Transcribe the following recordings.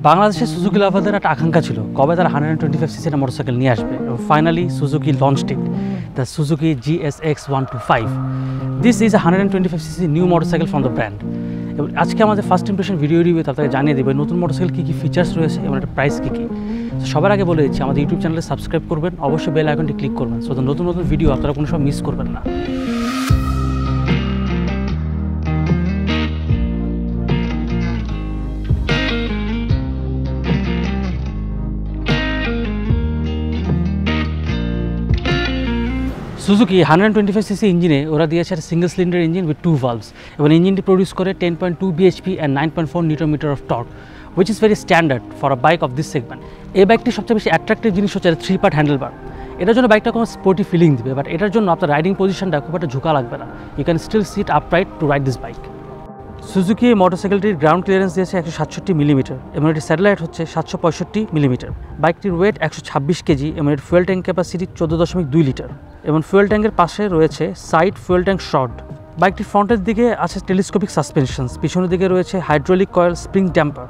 বাংলাদেশে সুজুকি লাভারদের একটা আকাঙ্ক্ষা ছিল কবে তারা 125cc মোটরসাইকেল নিয়ে আসবে, এবং finally Suzuki launched it, the Suzuki GSX 125। This is 125cc new motorcycle from the brand. এবং আজকে আমাদের ফার্স্ট ইমপ্রেশন ভিডিও রিভিউ তাদেরকে জানিয়ে দেবে নতুন মোটরসাইকেল কী কী ফিচার্স রয়েছে এবং একটা প্রাইস কী কী। সবার আগে বলে দিচ্ছি, আমাদের ইউটিউব চ্যানেলে সাবস্ক্রাইব করবেন, অবশ্যই বেল আইকনটি ক্লিক করবেন, সো নতুন নতুন ভিডিও আপনারা কোনো সময় মিস করবেন না। সুজুকি 125cc ইঞ্জিনে ওরা দিয়েছে একটা single cylinder engine with 2 valves, এবং ইঞ্জিনটি প্রডিউস করে 10.2 bhp and 9.4 Nm of torque, which is very standard for a bike of this segment। এই বাইকটি সবচেয়ে বেশি অ্যাট্রাকটিভ জিনিস হচ্ছে 3-part হ্যান্ডেলবার। এটার জন্য বাইকটা কোনো স্পোর্টি ফিলিং দিবে, বাট এটার জন্য আপনার রাইডিং পজিশনটা খুব একটা ঝুঁকা লাগবে না। You can still sit upright to ride this bike. Suzuki এই মোটরসাইকেলটির গ্রাউন্ড ক্লিয়ারেন্স দিয়েছে 167 মিলিমিটার, এবং এটির স্যাটেলাইট হচ্ছে 765 মিলিমিটার। বাইকটির ওয়েট 126 কেজি, এবং এর ফুয়েল ট্যাঙ্ক ক্যাপাসিটি 14.2 লিটার, এবং ফুয়েল ট্যাঙ্কের পাশে রয়েছে সাইড ফুয়েল ট্যাঙ্ক শর্ট। বাইকটির ফ্রন্টের দিকে আছে টেলিস্কোপিক সাসপেনশনস, পিছনের দিকে রয়েছে hydraulic coil spring damper.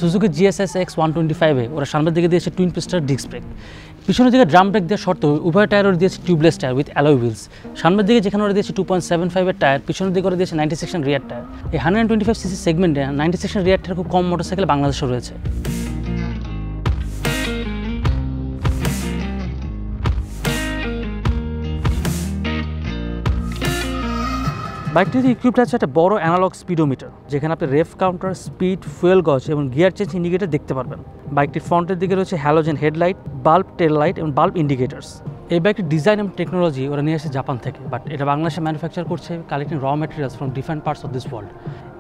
Suzuki GSX 125-এ ওরা সামনের দিকে দিয়েছে টুইন পিস্টন ডিস্ক ব্রেক, পিছনের দিকে ড্রাম ব্রেক দেওয়ার শর্তেও উভয় টায়ার ওরা দিয়েছে tubeless tyre with alloy wheels. সামনের দিকে যেখানে ওরা দিয়েছে 2.75-এর টায়ার, পিছনের দিকে ওরা দিয়েছে 90 সেকশন রিয়ার টায়ার। এই 125cc সেগমেন্টে 90 সেকশন রিয়ার টায়ার খুব কম মোটরসাইকেল বাংলাদেশে রয়েছে। বাইকটিতে ইকুইপড আছে একটা বড় অ্যানালগ স্পিডোমিটার, যেখানে আপনি রেফ কাউন্টার, স্পিড, ফুয়েল গজ এবং গিয়ার চেঞ্জ ইন্ডিকেটর দেখতে পারবেন। বাইকটির ফ্রন্টের দিকে রয়েছে হ্যালোজেন হেডলাইট, বাল্ব টেল লাইট এবং বাল্ব ইন্ডিকেটার্স। এই বাইকটির ডিজাইন এবং টেকনোলজি ওরা নিয়ে আসে জাপান থেকে, বাট এটা বাংলাদেশে ম্যানুফ্যাকচার করছে কালেক্টিং র materials from different parts of this world.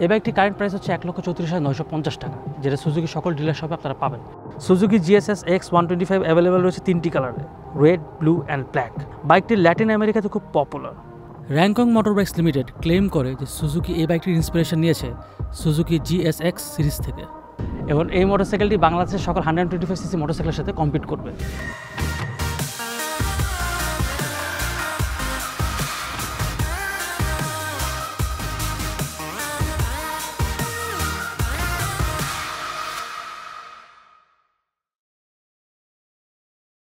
এই বাইকটির কারেন্ট প্রাইস হচ্ছে 1,34,950 টাকা, যেটা সুজুকি সকল ডিলার শপে আপনারা পাবেন। সুজুকি GSX 125 অ্যাভেলেবেল রয়েছে 3টি কালারে, রেড, ব্লু অ্যান্ড ব্ল্যাক। বাইকটি ল্যাটিন আমেরিকাতে খুব পপুলার। র্যাংকং মোটর বাইকস লিমিটেড ক্লেম করে যে সুজুকি এই বাইকটির ইন্সপিরেশন নিয়েছে সুজুকি GSX সিরিজ থেকে, এবং এই মোটরসাইকেলটি বাংলাদেশের সকল 125cc মোটরসাইকেলের সাথে কম্পিট করবে।